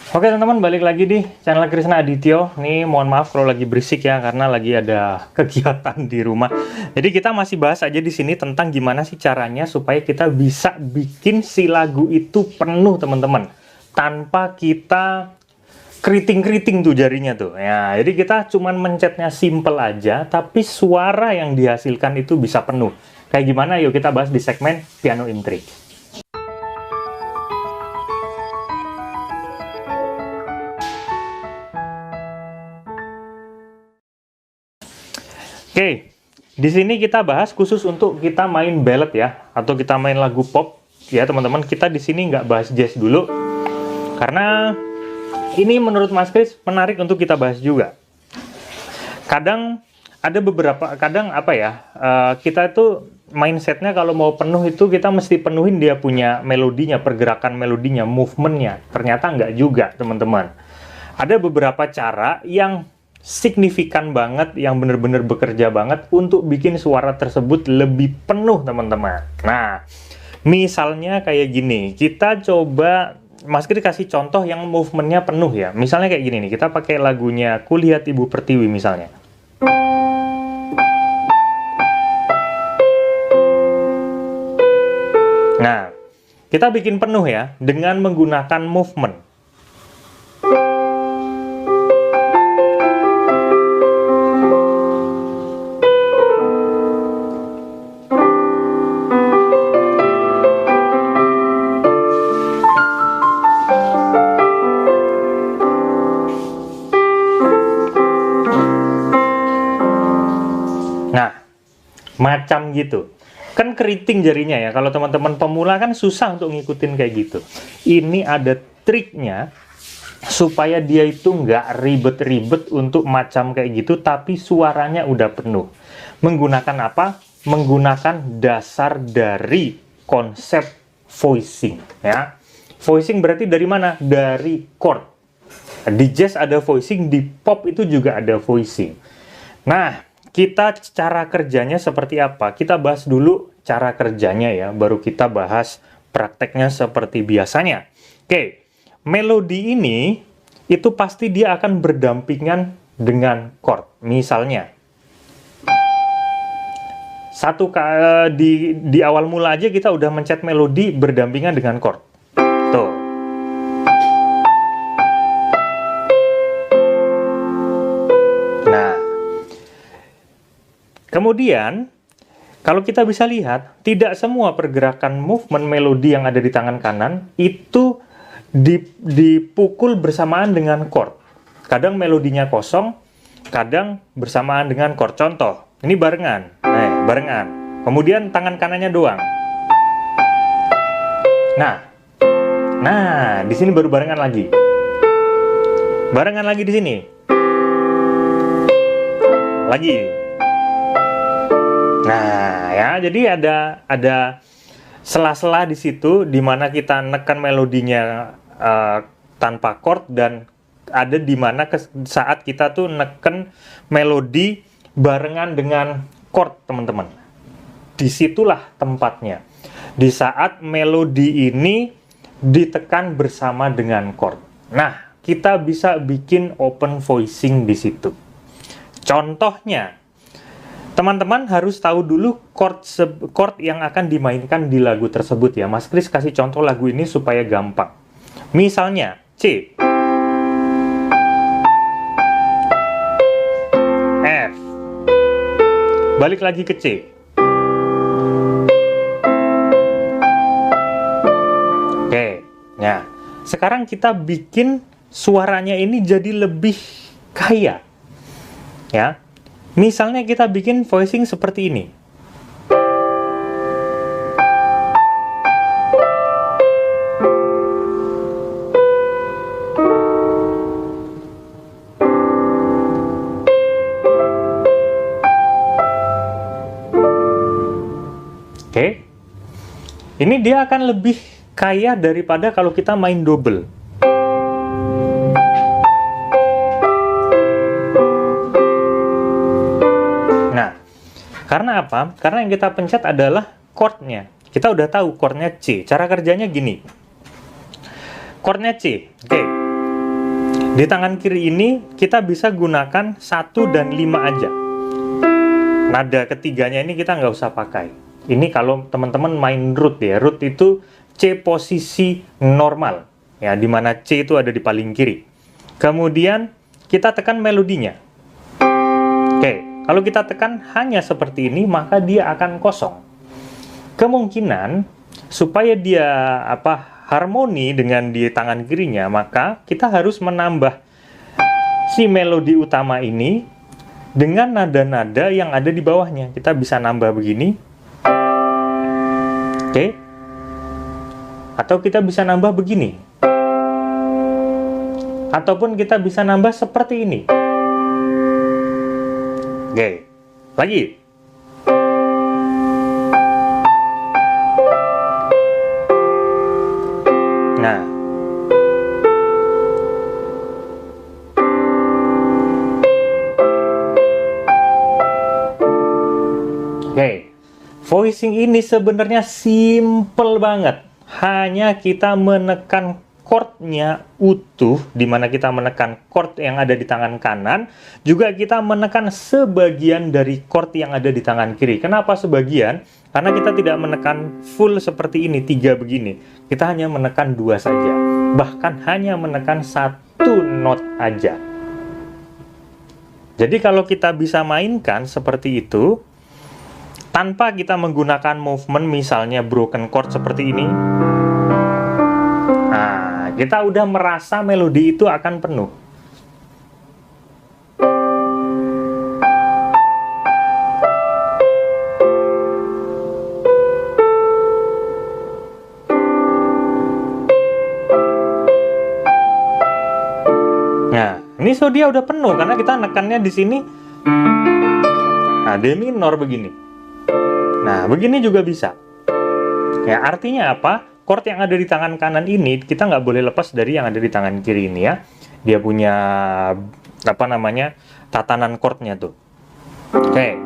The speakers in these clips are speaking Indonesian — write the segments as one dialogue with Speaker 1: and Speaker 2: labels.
Speaker 1: Oke teman-teman, balik lagi di channel Krisna Adityo. Nih mohon maaf kalau lagi berisik ya, karena lagi ada kegiatan di rumah. Jadi kita masih bahas aja di sini tentang gimana sih caranya supaya kita bisa bikin si lagu itu penuh teman-teman, tanpa kita keriting-keriting tuh jarinya tuh. Ya, jadi kita cuman mencetnya simple aja, tapi suara yang dihasilkan itu bisa penuh. Kayak gimana? Yuk kita bahas di segmen Piano Intrik. Oke, di sini kita bahas khusus untuk kita main ballad ya, atau kita main lagu pop ya teman-teman. Kita di sini nggak bahas jazz dulu, karena ini menurut Mas Kris menarik untuk kita bahas juga. Kadang ada beberapa, kadang apa ya, kita itu mindsetnya kalau mau penuh itu kita mesti penuhin dia punya melodinya, pergerakan melodinya, movementnya. Ternyata nggak juga teman-teman. Ada beberapa cara yang signifikan banget, yang benar-benar bekerja banget untuk bikin suara tersebut lebih penuh teman-teman. Nah, misalnya kayak gini, kita coba, Mas Kris kasih contoh yang movementnya penuh ya. Misalnya kayak gini nih, kita pakai lagunya Kulihat Ibu Pertiwi misalnya. Nah, kita bikin penuh ya, dengan menggunakan movement. Nah, macam gitu. Kan keriting jarinya ya. Kalau teman-teman pemula kan susah untuk ngikutin kayak gitu. Ini ada triknya supaya dia itu nggak ribet-ribet untuk macam kayak gitu, tapi suaranya udah penuh. Menggunakan apa? Menggunakan dasar dari konsep voicing ya. Voicing berarti dari mana? Dari chord. Di jazz ada voicing, di pop itu juga ada voicing. Nah, kita cara kerjanya seperti apa? Kita bahas dulu cara kerjanya ya, baru kita bahas prakteknya seperti biasanya. Oke, melodi ini itu pasti dia akan berdampingan dengan chord. Misalnya, di awal mula aja kita udah mencet melodi berdampingan dengan chord. Tuh. Nah, kemudian, kalau kita bisa lihat, tidak semua pergerakan movement melodi yang ada di tangan kanan itu dipukul bersamaan dengan chord. Kadang melodinya kosong, kadang bersamaan dengan chord. Contoh, ini barengan. Barengan. Kemudian tangan kanannya doang. Nah, di sini baru barengan lagi. Barengan lagi di sini. Lagi. Nah, ya, jadi ada sela-sela di situ di mana kita neken melodinya tanpa chord, dan ada di mana saat kita tuh neken melodi barengan dengan chord, teman-teman. Disitulah tempatnya. Di saat melodi ini ditekan bersama dengan chord. Nah, kita bisa bikin open voicing di situ. Contohnya, teman-teman harus tahu dulu chord yang akan dimainkan di lagu tersebut ya. Mas Kris kasih contoh lagu ini supaya gampang. Misalnya, C, F, balik lagi ke C. Oke, nah sekarang kita bikin suaranya ini jadi lebih kaya ya. Misalnya kita bikin voicing seperti ini. Oke. Ini dia akan lebih kaya daripada kalau kita main double. Karena apa? Karena yang kita pencet adalah chordnya. Kita udah tahu chordnya C. Cara kerjanya gini. Chordnya C. Oke. Di tangan kiri ini kita bisa gunakan 1 dan 5 aja. Nada ketiganya ini kita nggak usah pakai. Ini kalau teman-teman main root ya. Root itu C posisi normal, ya, dimana C itu ada di paling kiri. Kemudian kita tekan melodinya. Oke, kalau kita tekan hanya seperti ini, maka dia akan kosong. Kemungkinan supaya dia harmoni dengan di tangan kirinya, maka kita harus menambah si melodi utama ini dengan nada-nada yang ada di bawahnya. Kita bisa nambah begini. Oke. Atau kita bisa nambah begini. Ataupun kita bisa nambah seperti ini. Oke. Lagi. Nah. Oke. Voicing ini sebenarnya simple banget. Hanya kita menekan chordnya utuh, di mana kita menekan chord yang ada di tangan kanan, juga kita menekan sebagian dari chord yang ada di tangan kiri. Kenapa sebagian? Karena kita tidak menekan full seperti ini, 3 begini. Kita hanya menekan 2 saja. Bahkan hanya menekan 1 not aja. Jadi kalau kita bisa mainkan seperti itu, tanpa kita menggunakan movement, misalnya broken chord seperti ini, nah, kita udah merasa melodi itu akan penuh. Nah, ini so dia udah penuh karena kita nekannya di sini. Nah, D minor begini. Nah, begini juga bisa. Ya, artinya apa? Chord yang ada di tangan kanan ini, kita nggak boleh lepas dari yang ada di tangan kiri ini ya. Dia punya, tatanan chordnya tuh. Oke.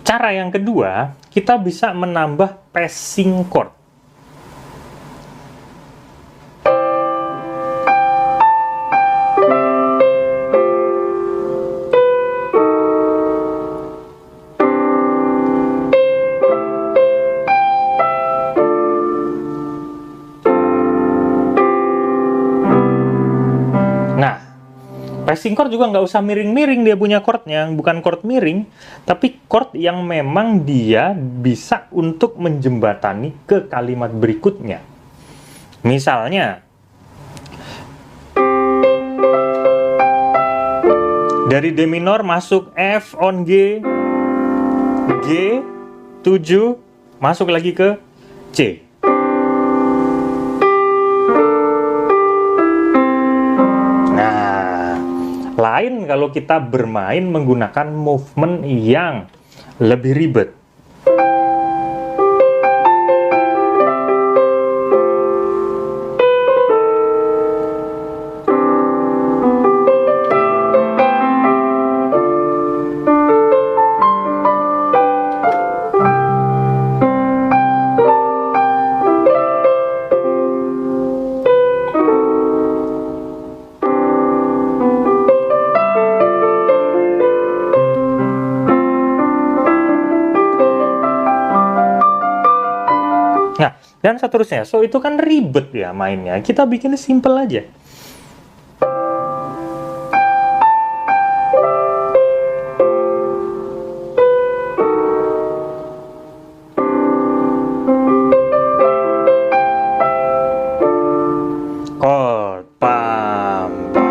Speaker 1: Cara yang kedua, kita bisa menambah passing chord. Passing chord juga nggak usah miring-miring, dia punya chordnya, bukan chord miring, tapi chord yang memang dia bisa untuk menjembatani ke kalimat berikutnya. Misalnya, dari D minor masuk F on G, G, 7, masuk lagi ke C. Lain kalau kita bermain menggunakan movement yang lebih ribet. Nah, dan seterusnya. So, itu kan ribet ya mainnya. Kita bikin simple aja. Chord, pam, pam.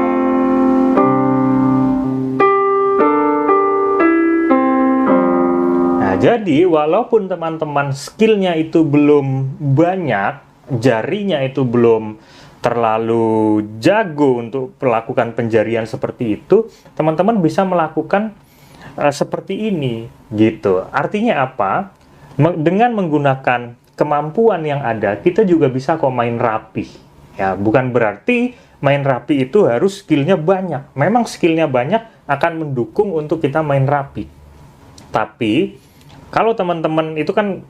Speaker 1: Jadi, walaupun teman-teman skillnya itu belum banyak, jarinya itu belum terlalu jago untuk melakukan penjarian seperti itu, teman-teman bisa melakukan seperti ini, gitu. Artinya apa? Dengan menggunakan kemampuan yang ada, kita juga bisa kok main rapi. Ya, bukan berarti main rapi itu harus skillnya banyak. Memang skillnya banyak akan mendukung untuk kita main rapi. Tapi kalau teman-teman itu kan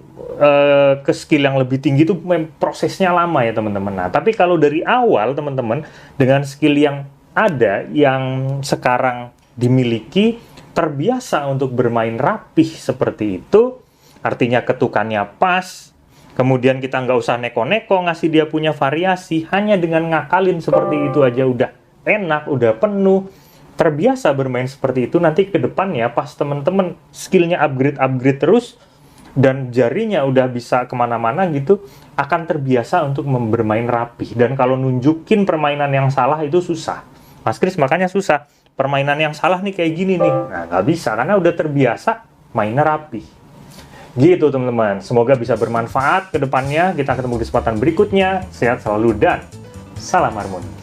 Speaker 1: ke skill yang lebih tinggi itu prosesnya lama ya teman-teman. Nah, tapi kalau dari awal teman-teman dengan skill yang ada yang sekarang dimiliki terbiasa untuk bermain rapih seperti itu, artinya ketukannya pas, kemudian kita nggak usah neko-neko ngasih dia punya variasi, hanya dengan ngakalin seperti itu aja udah enak, udah penuh. Terbiasa bermain seperti itu, nanti ke depannya pas temen-temen skillnya upgrade terus, dan jarinya udah bisa kemana-mana gitu, akan terbiasa untuk bermain rapih. Dan kalau nunjukin permainan yang salah itu susah. Mas Kris makanya susah. Permainan yang salah nih kayak gini nih. Nah, nggak bisa, karena udah terbiasa mainnya rapih. Gitu teman-teman. Semoga bisa bermanfaat ke depannya. Kita ketemu di kesempatan berikutnya. Sehat selalu dan salam harmoni.